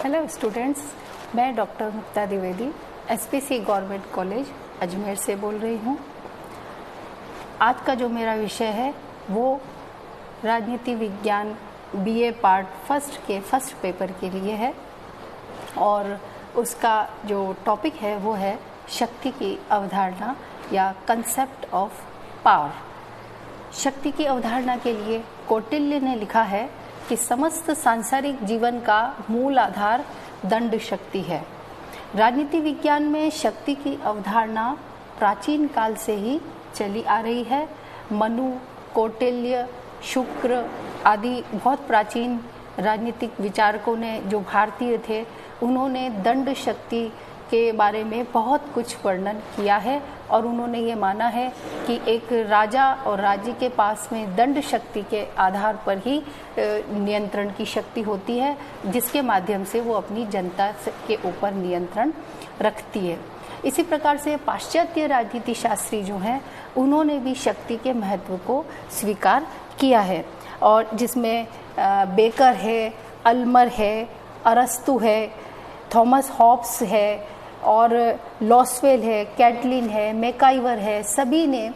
Hello students, मैं doctor Mukta Dwivedi SPC government college Ajmer से बोल रही हूँ। आज का जो मेरा विषय है वो राजनीति विज्ञान बीए पार्ट फर्स्ट के फर्स्ट पेपर के लिए है और उसका जो टॉपिक है वो है शक्ति की अवधारणा या कंसेप्ट ऑफ पावर। शक्ति की अवधारणा के लिए कौटिल्य ने लिखा है कि समस्त सांसारिक जीवन का मूल आधार दंड शक्ति है। राजनीति विज्ञान में शक्ति की अवधारणा प्राचीन काल से ही चली आ रही है। मनु, कौटिल्य, शुक्र आदि बहुत प्राचीन राजनीतिक विचारकों ने, जो भारतीय थे, उन्होंने दंड शक्ति के बारे में बहुत कुछ वर्णन किया है और उन्होंने ये माना है कि एक राजा और राज्य के पास में दंड शक्ति के आधार पर ही नियंत्रण की शक्ति होती है, जिसके माध्यम से वो अपनी जनता के ऊपर नियंत्रण रखती है। इसी प्रकार से पाश्चात्य राजनीति शास्त्री जो हैं, उन्होंने भी शक्ति के महत्व को स्वीकार किया है और जिसमें बेकर है, अल्मर है, अरस्तु है, थॉमस हॉब्स है और लॉसवेल है, कैटलिन है, मैकाइवर है, सभी ने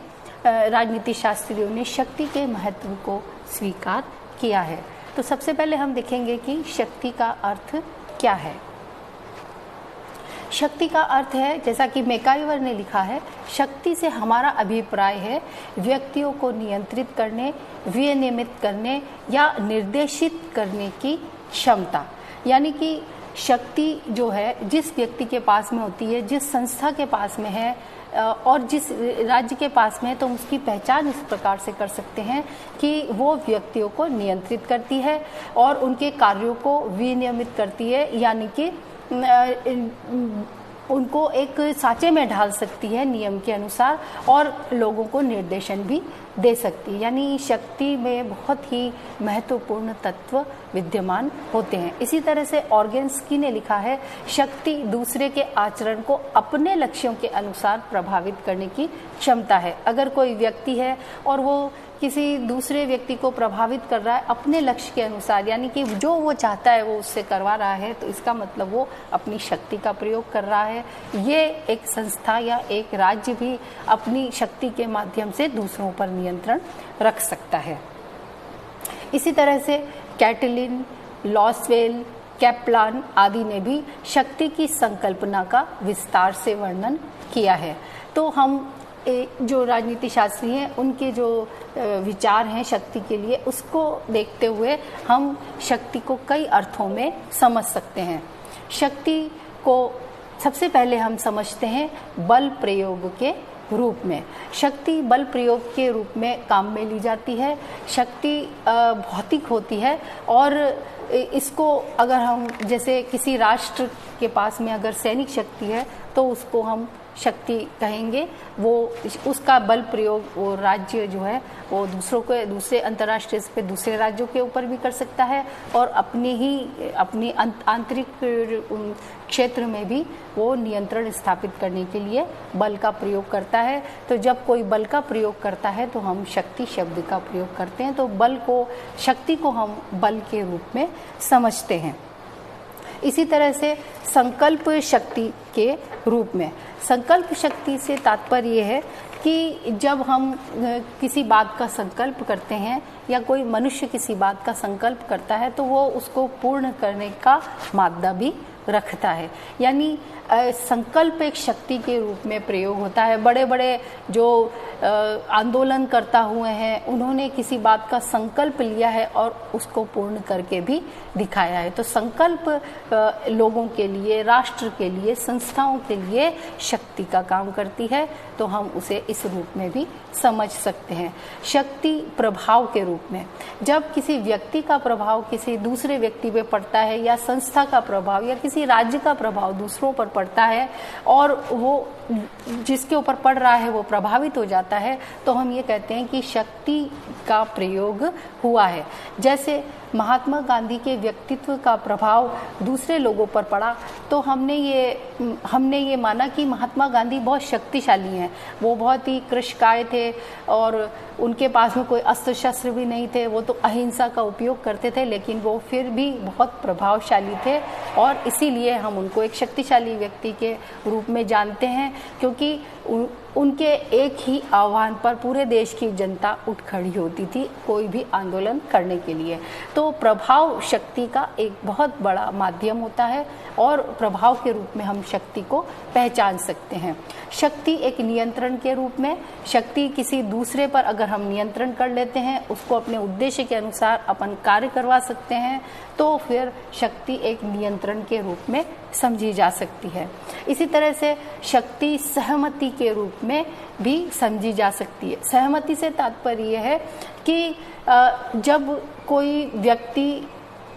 राजनीति शास्त्रियों ने शक्ति के महत्व को स्वीकार किया है। तो सबसे पहले हम देखेंगे कि शक्ति का अर्थ क्या है। शक्ति का अर्थ है, जैसा कि मैकाइवर ने लिखा है, शक्ति से हमारा अभिप्राय है व्यक्तियों को नियंत्रित करने, विनियमित करने या निर्देशित करने की क्षमता। यानी कि शक्ति जो है जिस व्यक्ति के पास में होती है, जिस संस्था के पास में है और जिस राज्य के पास में है, तो उसकी पहचान इस प्रकार से कर सकते हैं कि वो व्यक्तियों को नियंत्रित करती है और उनके कार्यों को विनियमित करती है, यानी कि उनको एक साँचे में ढाल सकती है नियम के अनुसार और लोगों को निर्देशन भी दे सकती है। यानी शक्ति में बहुत ही महत्वपूर्ण तत्व विद्यमान होते हैं। इसी तरह से ऑर्गेन्स्की ने लिखा है, शक्ति दूसरे के आचरण को अपने लक्ष्यों के अनुसार प्रभावित करने की क्षमता है। अगर कोई व्यक्ति है और वो किसी दूसरे व्यक्ति को प्रभावित कर रहा है अपने लक्ष्य के अनुसार, यानी कि जो वो चाहता है वो उससे करवा रहा है, तो इसका मतलब वो अपनी शक्ति का प्रयोग कर रहा है। ये एक संस्था या एक राज्य भी अपनी शक्ति के माध्यम से दूसरों पर नियंत्रण रख सकता है। इसी तरह से कैटलिन, लॉसवेल, कैप्लान आदि ने भी शक्ति की संकल्पना का विस्तार से वर्णन किया है। तो हम जो राजनीति शास्त्री हैं उनके जो विचार हैं शक्ति के लिए, उसको देखते हुए हम शक्ति को कई अर्थों में समझ सकते हैं। शक्ति को सबसे पहले हम समझते हैं बल प्रयोग के रूप में। शक्ति बल प्रयोग के रूप में काम में ली जाती है। शक्ति भौतिक होती है और इसको अगर हम, जैसे किसी राष्ट्र के पास में अगर सैनिक शक्ति है तो उसको हम शक्ति कहेंगे। वो उसका बल प्रयोग वो राज्य जो है वो दूसरे अंतर्राष्ट्रीय पे दूसरे राज्यों के ऊपर भी कर सकता है और अपनी आंतरिक क्षेत्र में भी वो नियंत्रण स्थापित करने के लिए बल का प्रयोग करता है। तो जब कोई बल का प्रयोग करता है तो हम शक्ति शब्द का प्रयोग करते हैं। तो शक्ति को हम बल के रूप में समझते हैं। इसी तरह से संकल्प शक्ति के रूप में, संकल्प शक्ति से तात्पर्य यह है कि जब हम किसी बात का संकल्प करते हैं या कोई मनुष्य किसी बात का संकल्प करता है तो वो उसको पूर्ण करने का मादा भी रखता है। यानी संकल्प एक शक्ति के रूप में प्रयोग होता है। बड़े बड़े जो आंदोलन करता हुए हैं उन्होंने किसी बात का संकल्प लिया है और उसको पूर्ण करके भी दिखाया है। तो संकल्प लोगों के लिए, राष्ट्र के लिए, संस्थाओं के लिए शक्ति का काम करती है। तो हम उसे इस रूप में भी समझ सकते हैं। शक्ति प्रभाव के रूप में, जब किसी व्यक्ति का प्रभाव किसी दूसरे व्यक्ति पे पड़ता है या संस्था का प्रभाव या किसी राज्य का प्रभाव दूसरों पर पड़ता है और वो जिसके ऊपर पड़ रहा है वो प्रभावित हो जाता है, तो हम ये कहते हैं कि शक्ति का प्रयोग हुआ है। जैसे महात्मा गांधी के व्यक्तित्व का प्रभाव दूसरे लोगों पर पड़ा, तो हमने ये माना कि महात्मा गांधी बहुत शक्तिशाली हैं। वो बहुत ही कृशकाय थे और उनके पास में कोई अस्त्र शस्त्र भी नहीं थे, वो तो अहिंसा का उपयोग करते थे, लेकिन वो फिर भी बहुत प्रभावशाली थे और इसीलिए हम उनको एक शक्तिशाली व्यक्ति के रूप में जानते हैं, क्योंकि उनके एक ही आह्वान पर पूरे देश की जनता उठ खड़ी होती थी कोई भी आंदोलन करने के लिए। तो प्रभाव शक्ति का एक बहुत बड़ा माध्यम होता है और प्रभाव के रूप में हम शक्ति को पहचान सकते हैं। शक्ति एक नियंत्रण के रूप में, शक्ति किसी दूसरे पर अगर हम नियंत्रण कर लेते हैं, उसको अपने उद्देश्य के अनुसार अपन कार्य करवा सकते हैं, तो फिर शक्ति एक नियंत्रण के रूप में समझी जा सकती है। इसी तरह से शक्ति सहमति के रूप में भी समझी जा सकती है। सहमति से तात्पर्य है कि जब कोई व्यक्ति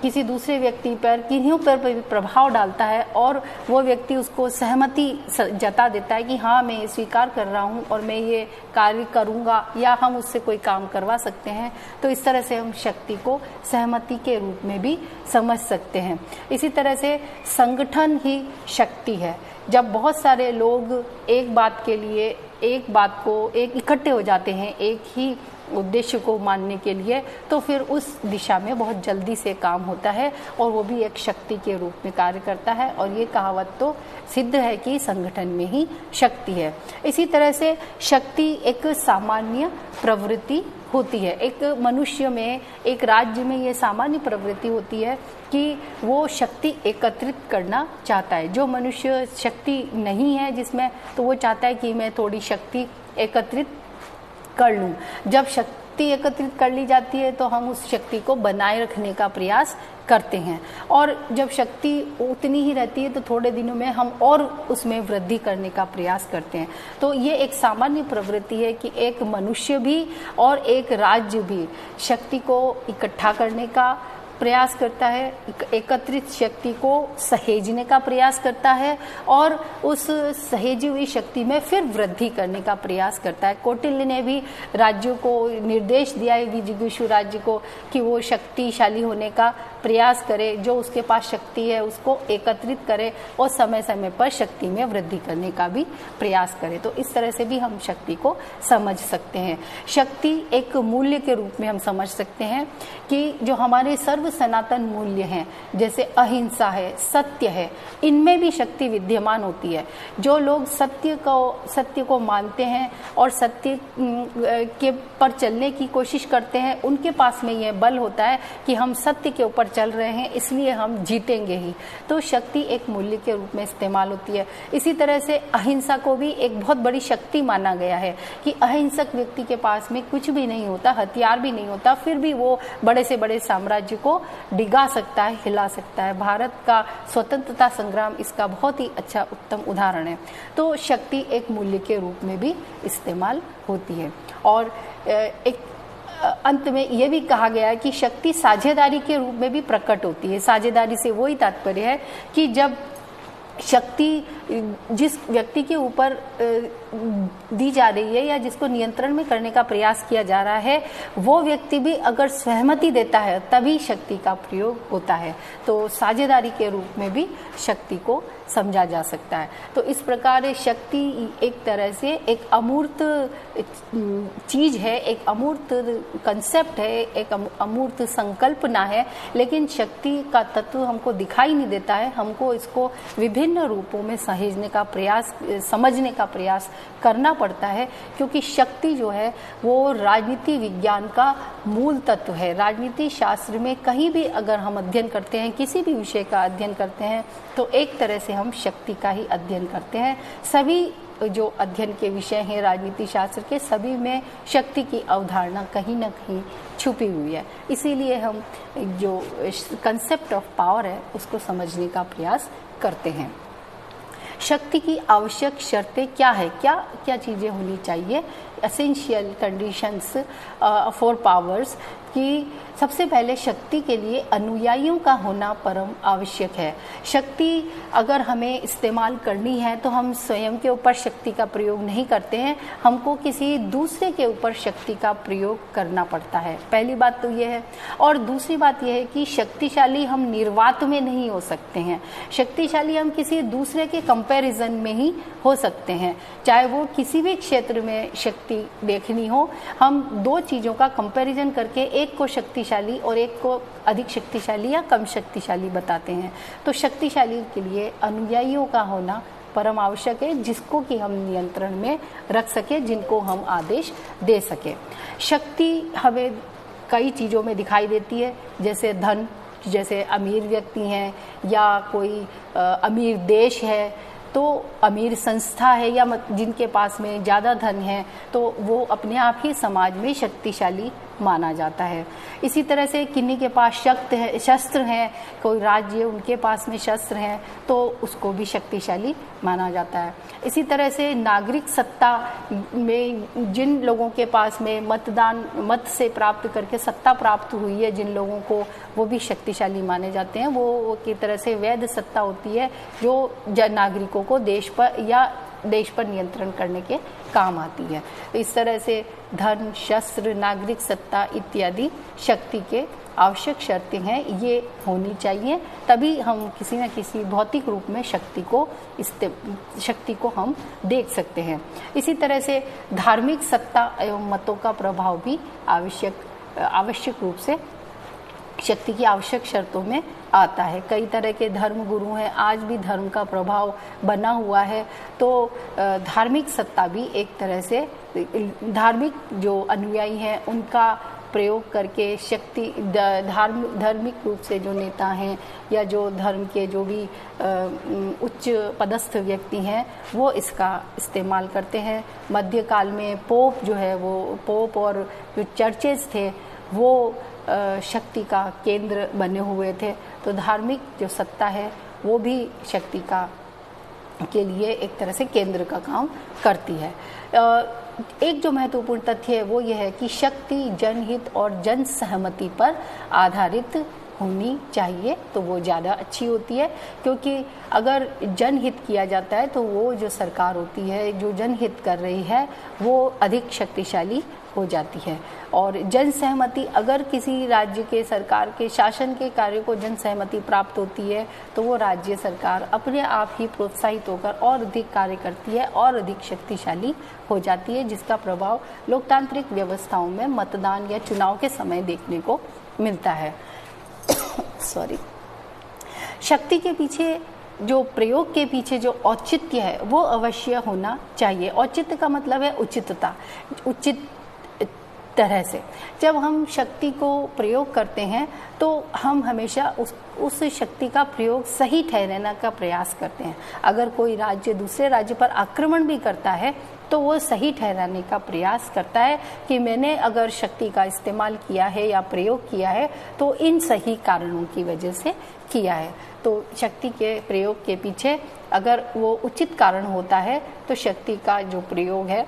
किसी दूसरे व्यक्ति पर किन्हीं पर प्रभाव डालता है और वो व्यक्ति उसको सहमति जता देता है कि हाँ मैं स्वीकार कर रहा हूँ और मैं ये कार्य करूँगा, या हम उससे कोई काम करवा सकते हैं, तो इस तरह से हम शक्ति को सहमति के रूप में भी समझ सकते हैं। इसी तरह से संगठन ही शक्ति है। जब बहुत सारे लोग एक बात के लिए एक इकट्ठे हो जाते हैं एक ही उद्देश्य को मानने के लिए, तो फिर उस दिशा में बहुत जल्दी से काम होता है और वो भी एक शक्ति के रूप में कार्य करता है। और ये कहावत तो सिद्ध है कि संगठन में ही शक्ति है। इसी तरह से शक्ति एक सामान्य प्रवृत्ति होती है। एक मनुष्य में, एक राज्य में ये सामान्य प्रवृत्ति होती है कि वो शक्ति एकत्रित करना चाहता है। जो मनुष्य शक्ति नहीं है जिसमें, तो वो चाहता है कि मैं थोड़ी शक्ति एकत्रित कर लूं। जब शक्ति एकत्रित कर ली जाती है तो हम उस शक्ति को बनाए रखने का प्रयास करते हैं, और जब शक्ति उतनी ही रहती है तो थोड़े दिनों में हम और उसमें वृद्धि करने का प्रयास करते हैं। तो ये एक सामान्य प्रवृत्ति है कि एक मनुष्य भी और एक राज्य भी शक्ति को इकट्ठा करने का प्रयास करता है, एकत्रित शक्ति को सहेजने का प्रयास करता है और उस सहेजी हुई शक्ति में फिर वृद्धि करने का प्रयास करता है। कौटिल्य ने भी राज्यों को निर्देश दिया है, विजिगीषु राज्य को, कि वो शक्तिशाली होने का प्रयास करे, जो उसके पास शक्ति है उसको एकत्रित करे और समय समय पर शक्ति में वृद्धि करने का भी प्रयास करे। तो इस तरह से भी हम शक्ति को समझ सकते हैं। शक्ति एक मूल्य के रूप में हम समझ सकते हैं कि जो हमारे सर्व सनातन मूल्य हैं, जैसे अहिंसा है, सत्य है, इनमें भी शक्ति विद्यमान होती है। जो लोग सत्य को मानते हैं और सत्य के पर चलने की कोशिश करते हैं, उनके पास में यह बल होता है कि हम सत्य के ऊपर चल रहे हैं, इसलिए हम जीतेंगे ही। तो शक्ति एक मूल्य के रूप में इस्तेमाल होती है। इसी तरह से अहिंसा को भी एक बहुत बड़ी शक्ति माना गया है कि अहिंसक व्यक्ति के पास में कुछ भी नहीं होता, हथियार भी नहीं होता, फिर भी वो बड़े से बड़े साम्राज्य को डिगा सकता है, हिला सकता है। भारत का स्वतंत्रता संग्राम इसका बहुत ही अच्छा उत्तम उदाहरण है। तो शक्ति एक मूल्य के रूप में भी इस्तेमाल होती है। और एक अंत में यह भी कहा गया है कि शक्ति साझेदारी के रूप में भी प्रकट होती है। साझेदारी से वही तात्पर्य है कि जब शक्ति जिस व्यक्ति के ऊपर दी जा रही है या जिसको नियंत्रण में करने का प्रयास किया जा रहा है, वो व्यक्ति भी अगर सहमति देता है तभी शक्ति का प्रयोग होता है। तो साझेदारी के रूप में भी शक्ति को समझा जा सकता है। तो इस प्रकार शक्ति एक तरह से एक अमूर्त चीज है, एक अमूर्त कंसेप्ट है, एक अमूर्त संकल्पना है, लेकिन शक्ति का तत्व हमको दिखाई नहीं देता है। हमको इसको विभिन्न रूपों में सहेजने का प्रयास, समझने का प्रयास करना पड़ता है, क्योंकि शक्ति जो है वो राजनीति विज्ञान का मूल तत्व है। राजनीति शास्त्र में कहीं भी अगर हम अध्ययन करते हैं, किसी भी विषय का अध्ययन करते हैं, तो एक तरह से हम शक्ति का ही अध्ययन करते हैं। सभी जो अध्ययन के विषय हैं राजनीति शास्त्र के, सभी में शक्ति की अवधारणा कहीं ना कहीं छुपी हुई है। इसीलिए हम जो कंसेप्ट ऑफ पावर है उसको समझने का प्रयास करते हैं। शक्ति की आवश्यक शर्तें क्या है, क्या क्या चीजें होनी चाहिए, एसेंशियल कंडीशंस फॉर पावर्स कि सबसे पहले शक्ति के लिए अनुयायियों का होना परम आवश्यक है। शक्ति अगर हमें इस्तेमाल करनी है तो हम स्वयं के ऊपर शक्ति का प्रयोग नहीं करते हैं, हमको किसी दूसरे के ऊपर शक्ति का प्रयोग करना पड़ता है। पहली बात तो ये है। और दूसरी बात यह है कि शक्तिशाली हम निर्वात में नहीं हो सकते हैं, शक्तिशाली हम किसी दूसरे के कंपैरिजन में ही हो सकते हैं। चाहे वो किसी भी क्षेत्र में शक्ति देखनी हो, हम दो चीज़ों का कंपैरिजन करके एक को शक्तिशाली और एक को अधिक शक्तिशाली या कम शक्तिशाली बताते हैं। तो शक्तिशाली के लिए अनुयायियों का होना परम आवश्यक है, जिसको कि हम नियंत्रण में रख सके, जिनको हम आदेश दे सके। शक्ति हमें कई चीज़ों में दिखाई देती है, जैसे धन, जैसे अमीर व्यक्ति हैं या कोई अमीर देश है, तो अमीर संस्था है या जिनके पास में ज़्यादा धन है तो वो अपने आप ही समाज में शक्तिशाली माना जाता है। इसी तरह से किन्हीं के पास शस्त्र हैं, कोई राज्य उनके पास में शस्त्र हैं तो उसको भी शक्तिशाली माना जाता है। इसी तरह से नागरिक सत्ता में जिन लोगों के पास में मत से प्राप्त करके सत्ता प्राप्त हुई है जिन लोगों को, वो भी शक्तिशाली माने जाते हैं। वो की तरह से वैध सत्ता होती है जो नागरिकों को देश पर नियंत्रण करने के काम आती है। इस तरह से धन, शस्त्र, नागरिक सत्ता इत्यादि शक्ति के आवश्यक शर्तें हैं, ये होनी चाहिए, तभी हम किसी न किसी भौतिक रूप में शक्ति को हम देख सकते हैं। इसी तरह से धार्मिक सत्ता एवं मतों का प्रभाव भी आवश्यक रूप से शक्ति की आवश्यक शर्तों में आता है। कई तरह के धर्म गुरु हैं, आज भी धर्म का प्रभाव बना हुआ है, तो धार्मिक सत्ता भी एक तरह से धार्मिक जो अनुयायी हैं उनका प्रयोग करके शक्ति धार्मिक रूप से जो नेता हैं या जो धर्म के जो भी उच्च पदस्थ व्यक्ति हैं वो इसका इस्तेमाल करते हैं। मध्यकाल में पोप जो है वो पोप और जो चर्चेज थे वो शक्ति का केंद्र बने हुए थे, तो धार्मिक जो सत्ता है वो भी शक्ति का के लिए एक तरह से केंद्र का काम करती है। एक जो महत्वपूर्ण तथ्य है वो ये है कि शक्ति जनहित और जन सहमति पर आधारित होनी चाहिए, तो वो ज़्यादा अच्छी होती है, क्योंकि अगर जनहित किया जाता है तो वो जो सरकार होती है जो जनहित कर रही है वो अधिक शक्तिशाली हो जाती है। और जन सहमति, अगर किसी राज्य के सरकार के शासन के कार्य को जन सहमति प्राप्त होती है तो वो राज्य सरकार अपने आप ही प्रोत्साहित होकर और अधिक कार्य करती है और अधिक शक्तिशाली हो जाती है, जिसका प्रभाव लोकतांत्रिक व्यवस्थाओं में मतदान या चुनाव के समय देखने को मिलता है। शक्ति के पीछे जो प्रयोग के पीछे जो औचित्य है वो अवश्य होना चाहिए। औचित्य का मतलब है उचितता, उचित तरह से जब हम शक्ति को प्रयोग करते हैं तो हम हमेशा उस शक्ति का प्रयोग सही ठहराने का प्रयास करते हैं। अगर कोई राज्य दूसरे राज्य पर आक्रमण भी करता है तो वो सही ठहराने का प्रयास करता है कि मैंने अगर शक्ति का इस्तेमाल किया है या प्रयोग किया है तो इन सही कारणों की वजह से किया है। तो शक्ति के प्रयोग के पीछे अगर वो उचित कारण होता है तो शक्ति का जो प्रयोग है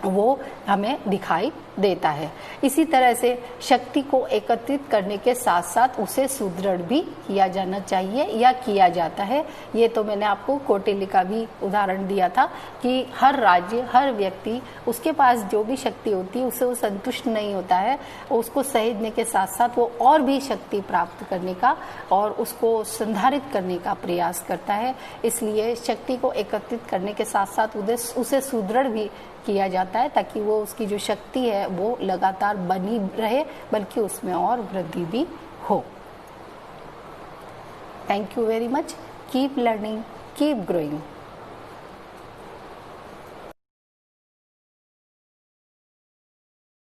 वो हमें दिखाई देता है। इसी तरह से शक्ति को एकत्रित करने के साथ साथ उसे सुदृढ़ भी किया जाना चाहिए या किया जाता है। ये तो मैंने आपको कौटिल्य का भी उदाहरण दिया था कि हर राज्य, हर व्यक्ति, उसके पास जो भी शक्ति होती है उससे वो संतुष्ट नहीं होता है, उसको सहेजने के साथ साथ वो और भी शक्ति प्राप्त करने का और उसको संधारित करने का प्रयास करता है। इसलिए शक्ति को एकत्रित करने के साथ साथ उसे सुदृढ़ भी किया जाता है ताकि वो उसकी जो शक्ति है वो लगातार बनी रहे, बल्कि उसमें और वृद्धि भी हो। Thank you very much. Keep learning, keep growing.